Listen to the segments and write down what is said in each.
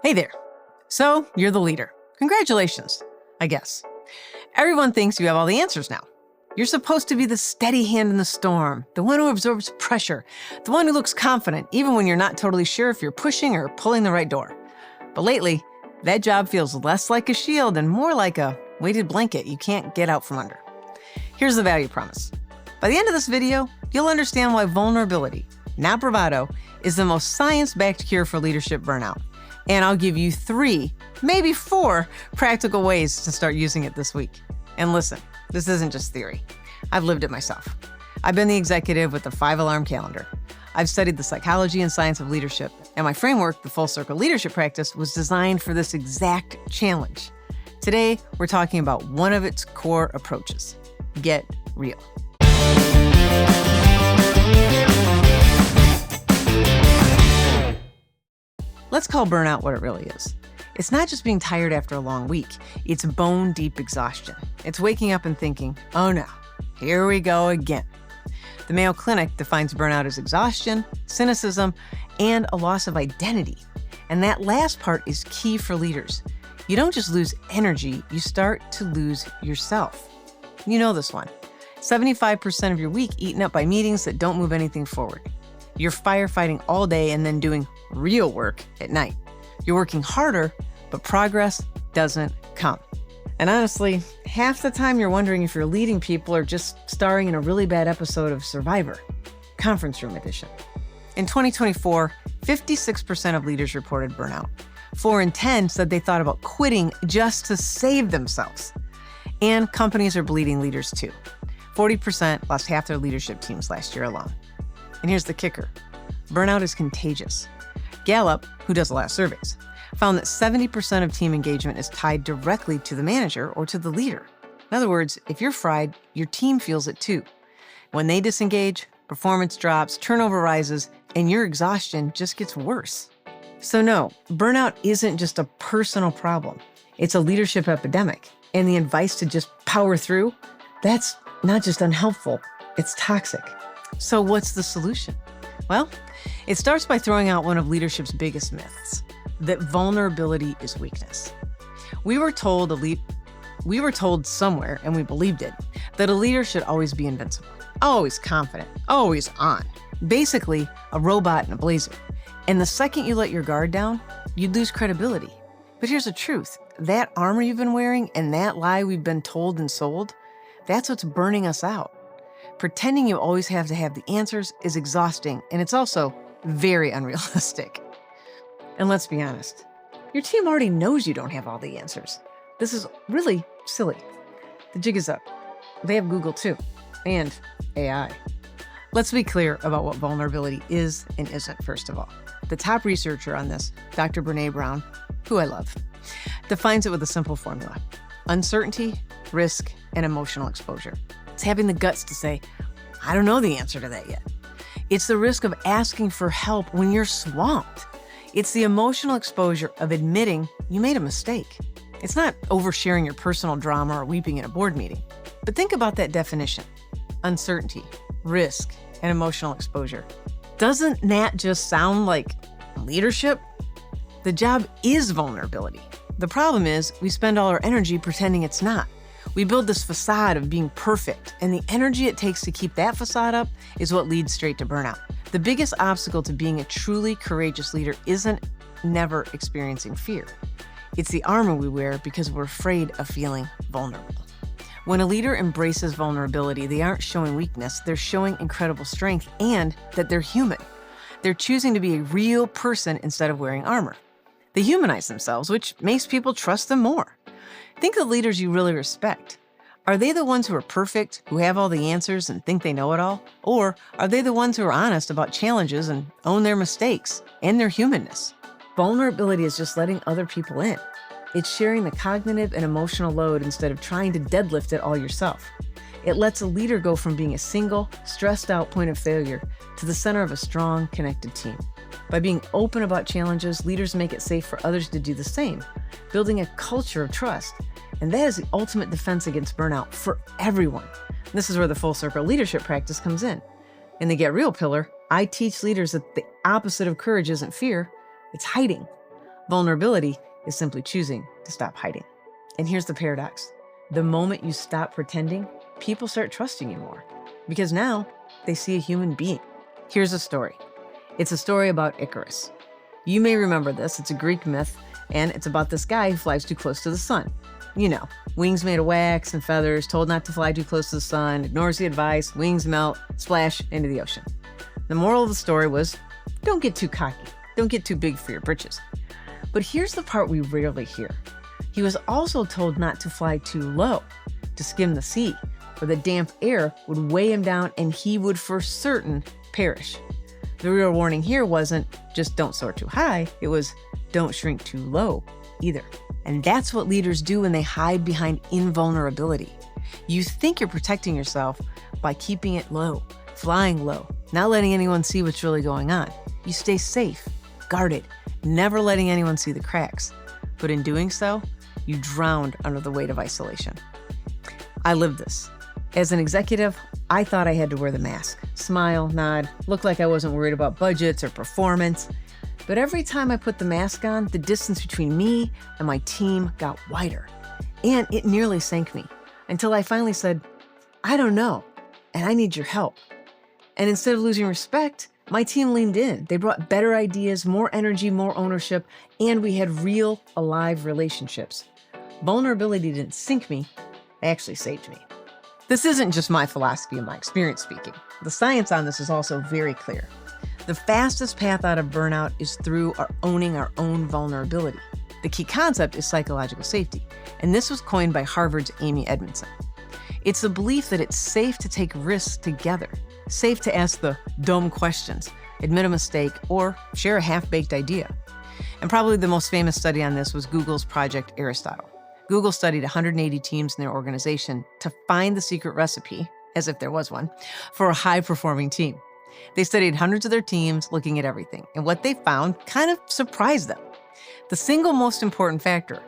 Hey there. So, you're the leader. Congratulations, I guess. Everyone thinks you have all the answers now. You're supposed to be the steady hand in the storm, the one who absorbs pressure, the one who looks confident, even when you're not totally sure if you're pushing or pulling the right door. But lately, that job feels less like a shield and more like a weighted blanket you can't get out from under. Here's the value promise. By the end of this video, you'll understand why vulnerability, not bravado, is the most science-backed cure for leadership burnout. And I'll give you 3, maybe 4 practical ways to start using it this week. And listen, this isn't just theory. I've lived it myself. I've been the executive with the 5-alarm calendar. I've studied the psychology and science of leadership, and my framework, the Full Circle Leadership Practice, was designed for this exact challenge. Today, we're talking about one of its core approaches: get real. Let's call burnout what it really is. It's not just being tired after a long week. It's bone-deep exhaustion. It's waking up and thinking, oh no, here we go again. The Mayo Clinic defines burnout as exhaustion, cynicism, and a loss of identity. And that last part is key for leaders. You don't just lose energy, you start to lose yourself. You know this one. 75% of your week eaten up by meetings that don't move anything forward. You're firefighting all day and then doing real work at night. You're working harder, but progress doesn't come. And honestly, half the time you're wondering if you're leading people or just starring in a really bad episode of Survivor, Conference Room Edition. In 2024, 56% of leaders reported burnout. 4 in 10 said they thought about quitting just to save themselves. And companies are bleeding leaders too. 40% lost half their leadership teams last year alone. And here's the kicker. Burnout is contagious. Gallup, who does a lot of surveys, found that 70% of team engagement is tied directly to the manager or to the leader. In other words, if you're fried, your team feels it too. When they disengage, performance drops, turnover rises, and your exhaustion just gets worse. So no, burnout isn't just a personal problem. It's a leadership epidemic. And the advice to just power through, that's not just unhelpful, it's toxic. So what's the solution? Well, it starts by throwing out one of leadership's biggest myths, that vulnerability is weakness. We were told somewhere, and we believed it, that a leader should always be invincible, always confident, always on. Basically, a robot in a blazer. And the second you let your guard down, you'd lose credibility. But here's the truth. That armor you've been wearing and that lie we've been told and sold, that's what's burning us out. Pretending you always have to have the answers is exhausting, and it's also very unrealistic. And let's be honest, your team already knows you don't have all the answers. This is really silly. The jig is up. They have Google too, and AI. Let's be clear about what vulnerability is and isn't, first of all. The top researcher on this, Dr. Brene Brown, who I love, defines it with a simple formula: uncertainty, risk, and emotional exposure. It's having the guts to say, I don't know the answer to that yet. It's the risk of asking for help when you're swamped. It's the emotional exposure of admitting you made a mistake. It's not oversharing your personal drama or weeping in a board meeting. But think about that definition: uncertainty, risk, and emotional exposure. Doesn't that just sound like leadership? The job is vulnerability. The problem is we spend all our energy pretending it's not. We build this facade of being perfect, and the energy it takes to keep that facade up is what leads straight to burnout. The biggest obstacle to being a truly courageous leader isn't never experiencing fear. It's the armor we wear because we're afraid of feeling vulnerable. When a leader embraces vulnerability, they aren't showing weakness, they're showing incredible strength and that they're human. They're choosing to be a real person instead of wearing armor. They humanize themselves, which makes people trust them more. Think of leaders you really respect. Are they the ones who are perfect, who have all the answers and think they know it all? Or are they the ones who are honest about challenges and own their mistakes and their humanness? Vulnerability is just letting other people in. It's sharing the cognitive and emotional load instead of trying to deadlift it all yourself. It lets a leader go from being a single, stressed out point of failure to the center of a strong, connected team. By being open about challenges, leaders make it safe for others to do the same, building a culture of trust. And that is the ultimate defense against burnout for everyone. This is where the Full Circle Leadership Practice comes in. In the Get Real pillar, I teach leaders that the opposite of courage isn't fear, it's hiding. Vulnerability is simply choosing to stop hiding. And here's the paradox. The moment you stop pretending, people start trusting you more because now they see a human being. Here's a story. It's a story about Icarus. You may remember this. It's a Greek myth, and it's about this guy who flies too close to the sun. You know, wings made of wax and feathers, told not to fly too close to the sun, ignores the advice, wings melt, splash into the ocean. The moral of the story was, don't get too cocky. Don't get too big for your britches. But here's the part we rarely hear. He was also told not to fly too low, to skim the sea, for the damp air would weigh him down and he would for certain perish. The real warning here wasn't just don't soar too high, it was don't shrink too low either. And that's what leaders do when they hide behind invulnerability. You think you're protecting yourself by keeping it low, flying low, not letting anyone see what's really going on. You stay safe, guarded, never letting anyone see the cracks. But in doing so, you drowned under the weight of isolation. I lived this. As an executive, I thought I had to wear the mask, smile, nod, look like I wasn't worried about budgets or performance. But every time I put the mask on, the distance between me and my team got wider. And it nearly sank me until I finally said, I don't know, and I need your help. And instead of losing respect, my team leaned in. They brought better ideas, more energy, more ownership, and we had real, alive relationships. Vulnerability didn't sink me, it actually saved me. This isn't just my philosophy and my experience speaking. The science on this is also very clear. The fastest path out of burnout is through owning our own vulnerability. The key concept is psychological safety, and this was coined by Harvard's Amy Edmondson. It's the belief that it's safe to take risks together, safe to ask the dumb questions, admit a mistake, or share a half-baked idea. And probably the most famous study on this was Google's Project Aristotle. Google studied 180 teams in their organization to find the secret recipe, as if there was one, for a high-performing team. They studied hundreds of their teams, looking at everything, and what they found kind of surprised them. The single most important factor,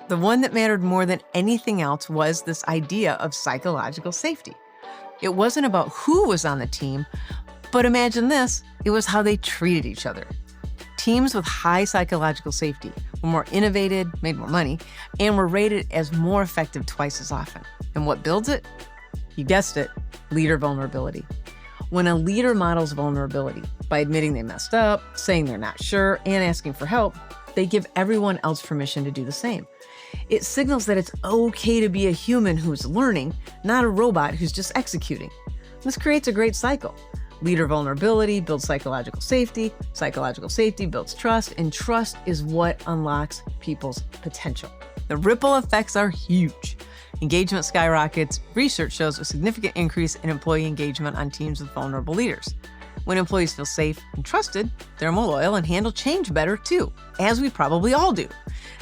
the one that mattered more than anything else, was this idea of psychological safety. It wasn't about who was on the team, but imagine this, it was how they treated each other. Teams with high psychological safety were more innovative, made more money, and were rated as more effective twice as often. And what builds it? You guessed it, leader vulnerability. When a leader models vulnerability by admitting they messed up, saying they're not sure, and asking for help, they give everyone else permission to do the same. It signals that it's okay to be a human who's learning, not a robot who's just executing. This creates a great cycle. Leader vulnerability builds psychological safety builds trust, and trust is what unlocks people's potential. The ripple effects are huge. Engagement skyrockets. Research shows a significant increase in employee engagement on teams with vulnerable leaders. When employees feel safe and trusted, they're more loyal and handle change better too, as we probably all do.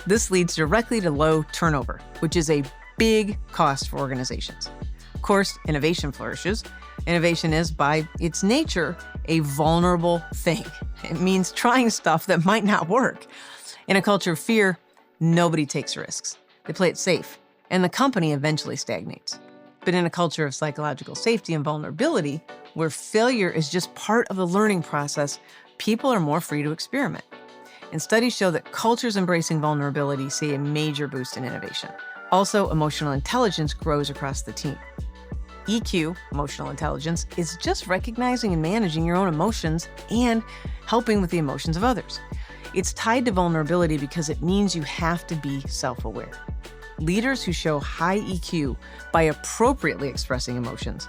This leads directly to low turnover, which is a big cost for organizations. Of course, innovation flourishes. Innovation is, by its nature, a vulnerable thing. It means trying stuff that might not work. In a culture of fear, nobody takes risks. They play it safe, and the company eventually stagnates. But in a culture of psychological safety and vulnerability, where failure is just part of the learning process, people are more free to experiment. And studies show that cultures embracing vulnerability see a major boost in innovation. Also, emotional intelligence grows across the team. EQ, emotional intelligence, is just recognizing and managing your own emotions and helping with the emotions of others. It's tied to vulnerability because it means you have to be self-aware. Leaders who show high EQ by appropriately expressing emotions,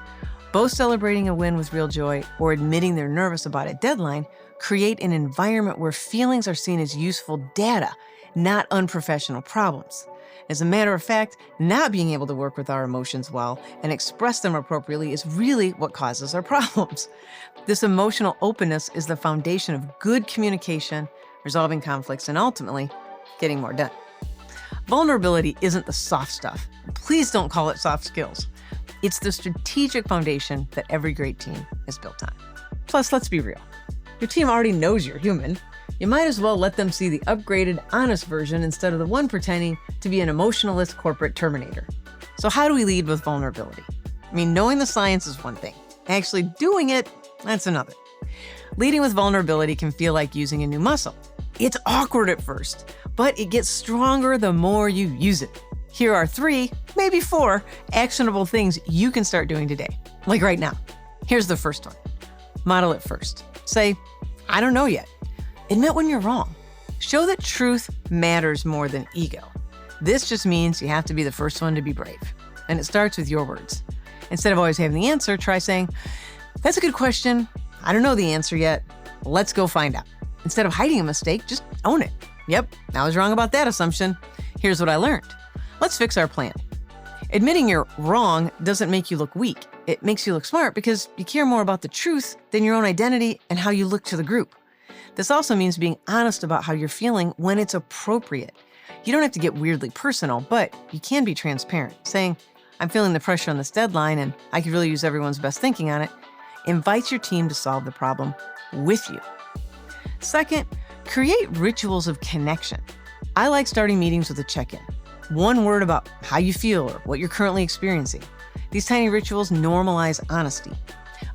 both celebrating a win with real joy or admitting they're nervous about a deadline, create an environment where feelings are seen as useful data, not unprofessional problems. As a matter of fact, not being able to work with our emotions well and express them appropriately is really what causes our problems. This emotional openness is the foundation of good communication, resolving conflicts, and ultimately, getting more done. Vulnerability isn't the soft stuff. Please don't call it soft skills. It's the strategic foundation that every great team is built on. Plus, let's be real. Your team already knows you're human. You might as well let them see the upgraded, honest version instead of the one pretending to be an emotionalist corporate terminator. So how do we lead with vulnerability? I mean, knowing the science is one thing. Actually doing it, that's another. Leading with vulnerability can feel like using a new muscle. It's awkward at first, but it gets stronger the more you use it. Here are 3, maybe 4, actionable things you can start doing today, like right now. Here's the first one. Model it first. Say, I don't know yet. Admit when you're wrong. Show that truth matters more than ego. This just means you have to be the first one to be brave. And it starts with your words. Instead of always having the answer, try saying, that's a good question. I don't know the answer yet. Let's go find out. Instead of hiding a mistake, just own it. Yep, I was wrong about that assumption. Here's what I learned. Let's fix our plan. Admitting you're wrong doesn't make you look weak. It makes you look smart because you care more about the truth than your own identity and how you look to the group. This also means being honest about how you're feeling when it's appropriate. You don't have to get weirdly personal, but you can be transparent, saying, I'm feeling the pressure on this deadline and I could really use everyone's best thinking on it. Invites your team to solve the problem with you. Second, create rituals of connection. I like starting meetings with a check-in. One word about how you feel or what you're currently experiencing. These tiny rituals normalize honesty.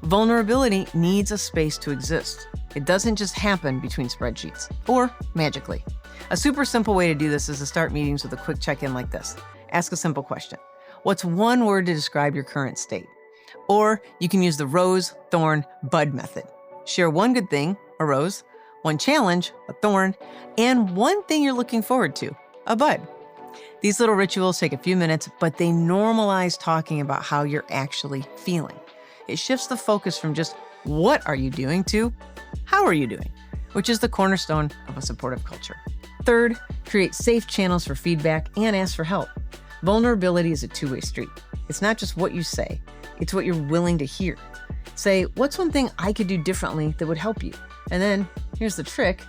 Vulnerability needs a space to exist. It doesn't just happen between spreadsheets or magically. A super simple way to do this is to start meetings with a quick check-in like this. Ask a simple question. What's one word to describe your current state? Or you can use the rose, thorn, bud method. Share one good thing, a rose, one challenge, a thorn, and one thing you're looking forward to, a bud. These little rituals take a few minutes, but they normalize talking about how you're actually feeling. It shifts the focus from just what are you doing to how are you doing, which is the cornerstone of a supportive culture. Third, create safe channels for feedback and ask for help. Vulnerability is a two-way street. It's not just what you say, it's what you're willing to hear. Say, what's one thing I could do differently that would help you? And then, here's the trick,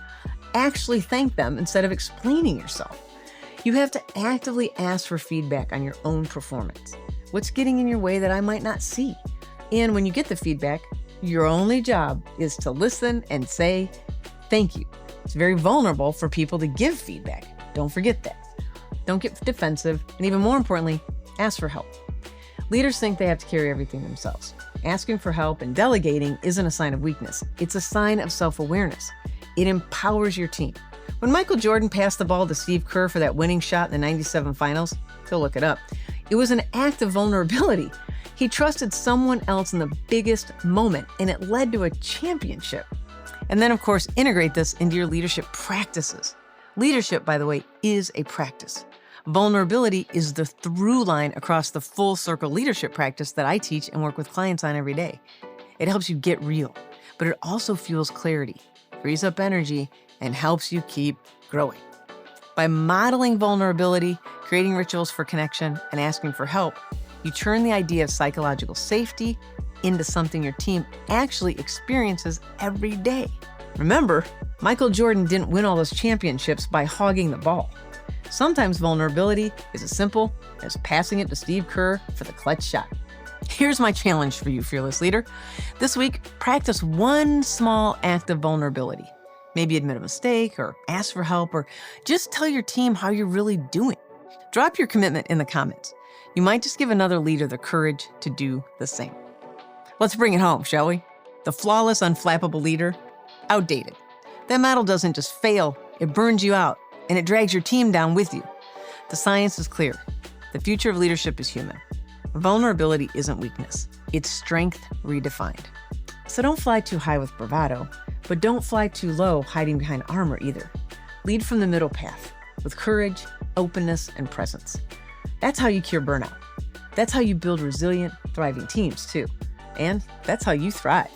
actually thank them instead of explaining yourself. You have to actively ask for feedback on your own performance. What's getting in your way that I might not see? And when you get the feedback, your only job is to listen and say, thank you. It's very vulnerable for people to give feedback. Don't forget that. Don't get defensive, and even more importantly, ask for help. Leaders think they have to carry everything themselves. Asking for help and delegating isn't a sign of weakness. It's a sign of self-awareness. It empowers your team. When Michael Jordan passed the ball to Steve Kerr for that winning shot in the '97 finals, go look it up, it was an act of vulnerability. He trusted someone else in the biggest moment, and it led to a championship. And then, of course, integrate this into your leadership practices. Leadership, by the way, is a practice. Vulnerability is the through line across the full circle leadership practice that I teach and work with clients on every day. It helps you get real, but it also fuels clarity, frees up energy, and helps you keep growing. By modeling vulnerability, creating rituals for connection, and asking for help, you turn the idea of psychological safety into something your team actually experiences every day. Remember, Michael Jordan didn't win all those championships by hogging the ball. Sometimes vulnerability is as simple as passing it to Steve Kerr for the clutch shot. Here's my challenge for you, fearless leader. This week, practice one small act of vulnerability. Maybe admit a mistake or ask for help or just tell your team how you're really doing. Drop your commitment in the comments. You might just give another leader the courage to do the same. Let's bring it home, shall we? The flawless, unflappable leader, outdated. That model doesn't just fail, it burns you out, and it drags your team down with you. The science is clear. The future of leadership is human. Vulnerability isn't weakness. It's strength redefined. So don't fly too high with bravado, but don't fly too low hiding behind armor either. Lead from the middle path with courage, openness, and presence. That's how you cure burnout. That's how you build resilient, thriving teams too. And that's how you thrive.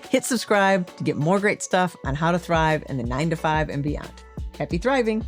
Hit subscribe to get more great stuff on how to thrive in the 9 to 5 and beyond. Happy thriving.